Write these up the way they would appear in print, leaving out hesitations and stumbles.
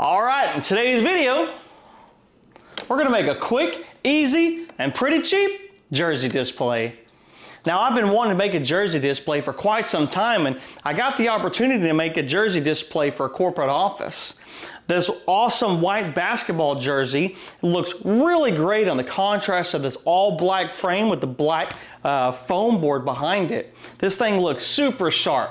All right, in today's video, we're gonna make a quick, easy, and pretty cheap jersey display. Now, I've been wanting to make a jersey display for quite some time, and I got the opportunity to make a jersey display for a corporate office. This awesome white basketball jersey looks really great on the contrast of this all black frame with the black foam board behind it. This thing looks super sharp.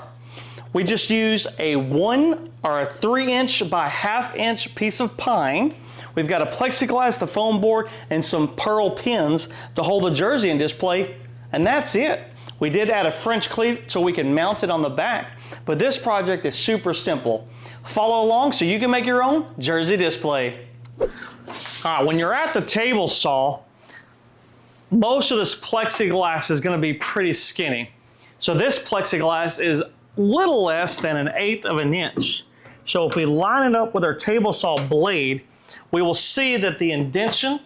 We just use a 1 or a 3" by 1/2 inch piece of pine. We've got a plexiglass, the foam board, and some pearl pins to hold the jersey in display, and that's it. We did add a French cleat so we can mount it on the back, but this project is super simple. Follow along so you can make your own jersey display. All right, when you're at the table saw, most of this plexiglass is gonna be pretty skinny. So this plexiglass is little less than 1/8 of an inch. So if we line it up with our table saw blade, we will see that the indentation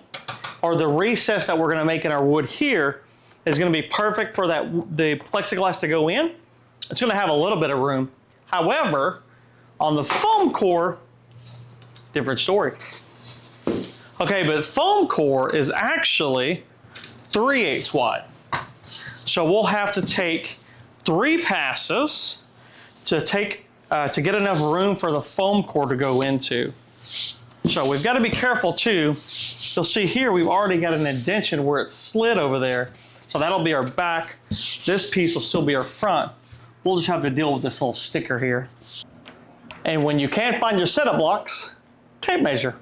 or the recess that we're going to make in our wood here is going to be perfect for the plexiglass to go in. It's going to have a little bit of room. However, on the foam core, different story. Okay, but foam core is actually 3/8 wide. So we'll have to take 3 passes to get enough room for the foam core to go into. So we've got to be careful too. You'll see here we've already got an indentation where it's slid over there. So that'll be our back. This piece will still be our front. We'll just have to deal with this little sticker here. And when you can't find your setup blocks, tape measure.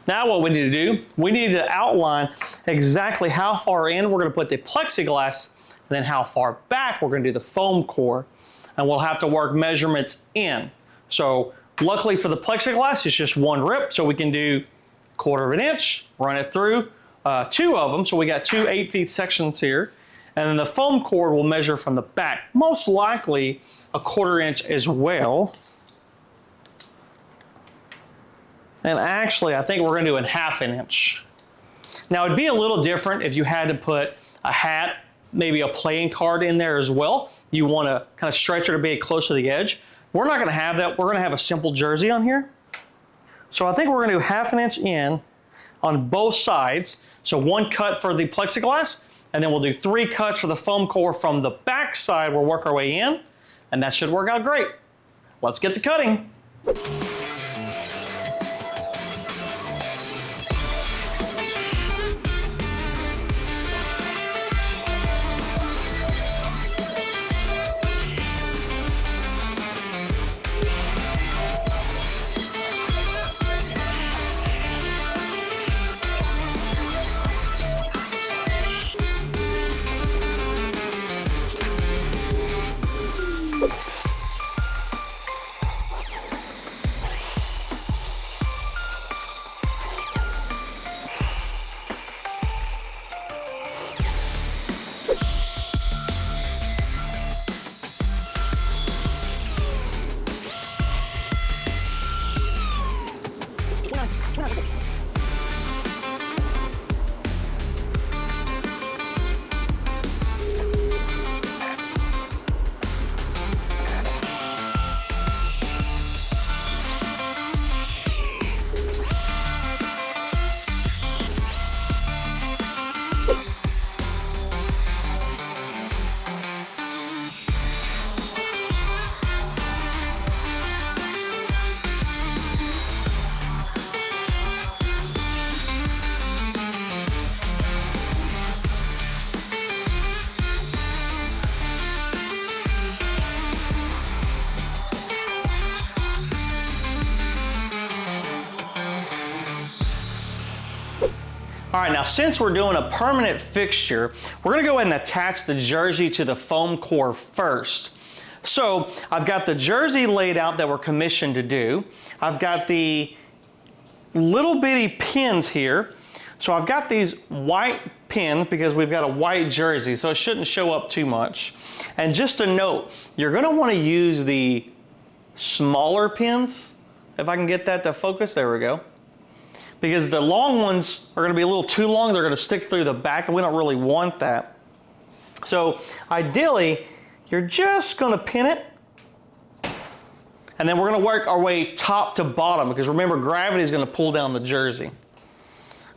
Now what we need to do, we need to outline exactly how far in we're going to put the plexiglass, and then how far back we're going to do the foam core, and we'll have to work measurements in. So luckily for the plexiglass, it's just 1 rip, so we can do 1/4 of an inch, run it through 2 of them, so we got 2 8-feet sections here, and then the foam core will measure from the back, most likely 1/4 inch as well. And actually, I think we're going to do 1/2 inch. Now, it'd be a little different if you had to put a hat, maybe a playing card in there as well. You want to kind of stretch it to be close to the edge. We're not going to have that. We're going to have a simple jersey on here. So I think we're going to do 1/2 inch in on both sides. So 1 cut for the plexiglass, and then we'll do 3 cuts for the foam core from the back side. We'll work our way in, and that should work out great. Let's get to cutting. All right, now since we're doing a permanent fixture, we're gonna go ahead and attach the jersey to the foam core first. So I've got the jersey laid out that we're commissioned to do. I've got the little bitty pins here. So I've got these white pins because we've got a white jersey, so it shouldn't show up too much. And just a note, you're gonna wanna use the smaller pins. If I can get that to focus, there we go. Because the long ones are gonna be a little too long, they're gonna stick through the back, and we don't really want that. So ideally, you're just gonna pin it And then we're gonna work our way top to bottom because remember, gravity is gonna pull down the jersey.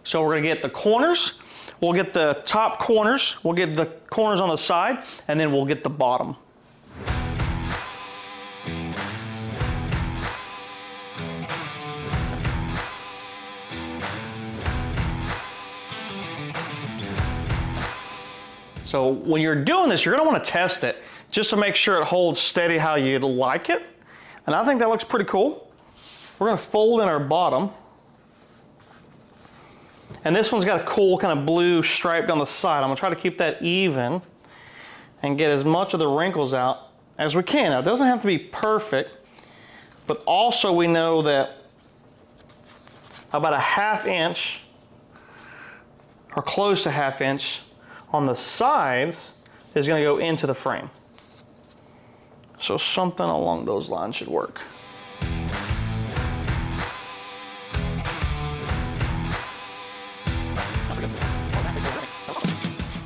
So we're gonna get the corners, we'll get the top corners, we'll get the corners on the side, and then we'll get the bottom. So when you're doing this, you're gonna wanna test it just to make sure it holds steady how you'd like it. And I think that looks pretty cool. We're gonna fold in our bottom. And this one's got a cool kind of blue stripe down the side. I'm gonna try to keep that even and get as much of the wrinkles out as we can. Now, it doesn't have to be perfect, but also we know that about a 1/2 inch or close to 1/2 inch on the sides is gonna go into the frame. So something along those lines should work.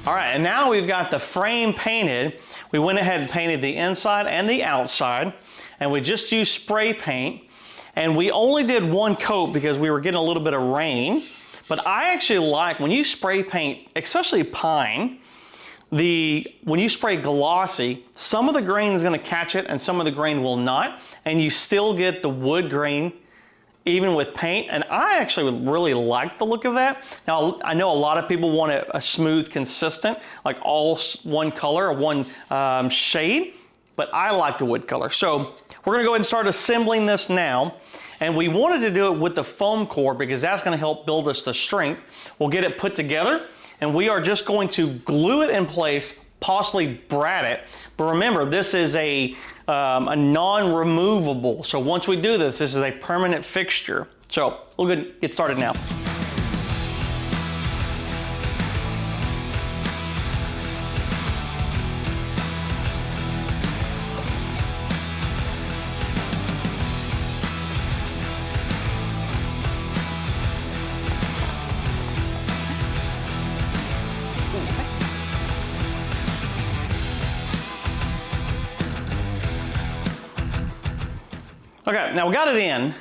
All right, and now we've got the frame painted. We went ahead and painted the inside and the outside, and we just used spray paint. And we only did one coat because we were getting a little bit of rain. But I actually like, when you spray paint, especially pine, when you spray glossy, some of the grain is gonna catch it and some of the grain will not, and you still get the wood grain even with paint, and I actually really like the look of that. Now, I know a lot of people want a smooth, consistent, like all one color or one shade, but I like the wood color. So we're gonna go ahead and start assembling this now, and we wanted to do it with the foam core because that's gonna help build us the strength. We'll get it put together, and we are just going to glue it in place, possibly brad it. But remember, this is a non-removable. So once we do this, this is a permanent fixture. So we'll go ahead and get started now. Okay, now we got it in.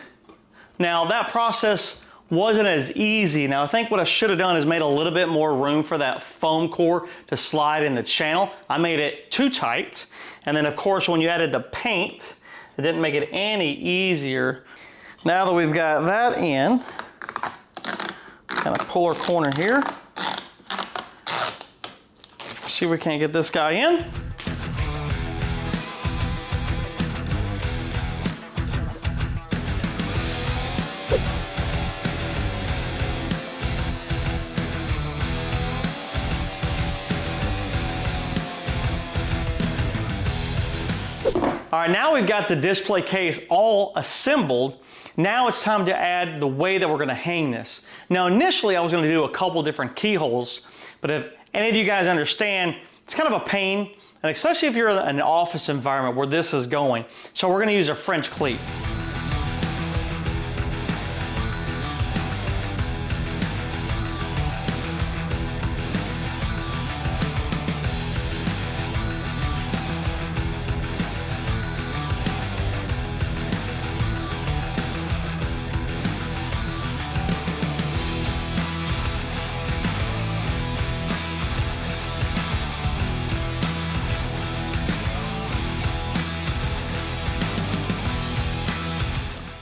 Now that process wasn't as easy. Now I think what I should have done is made a little bit more room for that foam core to slide in the channel. I made it too tight. And then of course when you added the paint, it didn't make it any easier. Now that we've got that in, kind of pull our corner here. See if we can't get this guy in. All right, now we've got the display case all assembled. Now it's time to add the way that we're gonna hang this. Now initially I was gonna do a couple different keyholes, but if any of you guys understand, it's kind of a pain, and especially if you're in an office environment where this is going. So we're gonna use a French cleat.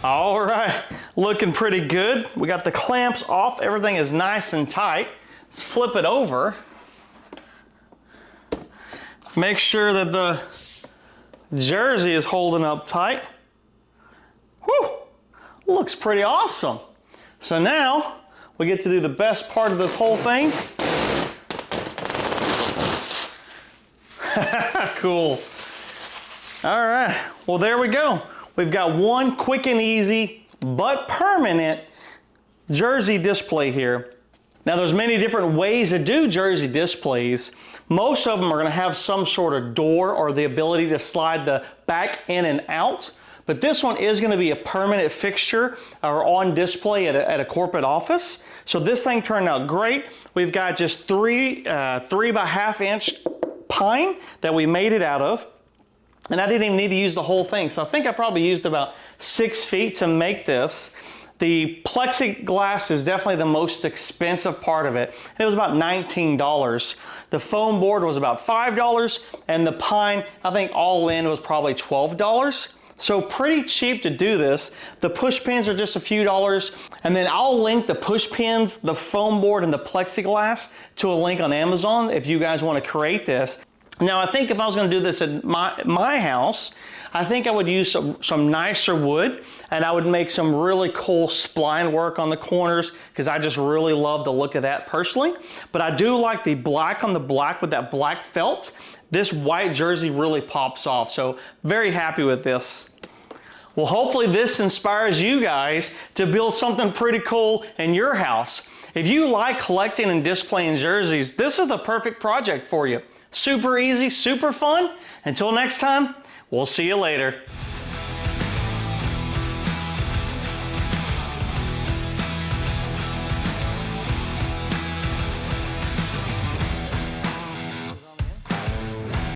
All right, looking pretty good. We got the clamps off, everything is nice and tight. Let's flip it over. Make sure that the jersey is holding up tight. Whew, looks pretty awesome. So now we get to do the best part of this whole thing. Cool. All right, well there we go. We've got one quick and easy but permanent jersey display here. Now there's many different ways to do jersey displays. Most of them are gonna have some sort of door or the ability to slide the back in and out. But this one is gonna be a permanent fixture or on display at a corporate office. So this thing turned out great. We've got just 3 by 1/2 inch pine that we made it out of. And I didn't even need to use the whole thing. So I think I probably used about 6 feet to make this. The plexiglass is definitely the most expensive part of it. It was about $19. The foam board was about $5, and the pine, I think all in was probably $12. So pretty cheap to do this. The push pins are just a few dollars, and then I'll link the push pins, the foam board, and the plexiglass to a link on Amazon if you guys want to create this. Now, I think if I was going to do this at my house, I think I would use some nicer wood, and I would make some really cool spline work on the corners because I just really love the look of that personally. But I do like the black on the black with that black felt. This white jersey really pops off, so very happy with this. Well, hopefully this inspires you guys to build something pretty cool in your house. If you like collecting and displaying jerseys, this is the perfect project for you. Super easy, super fun. Until next time, we'll see you later.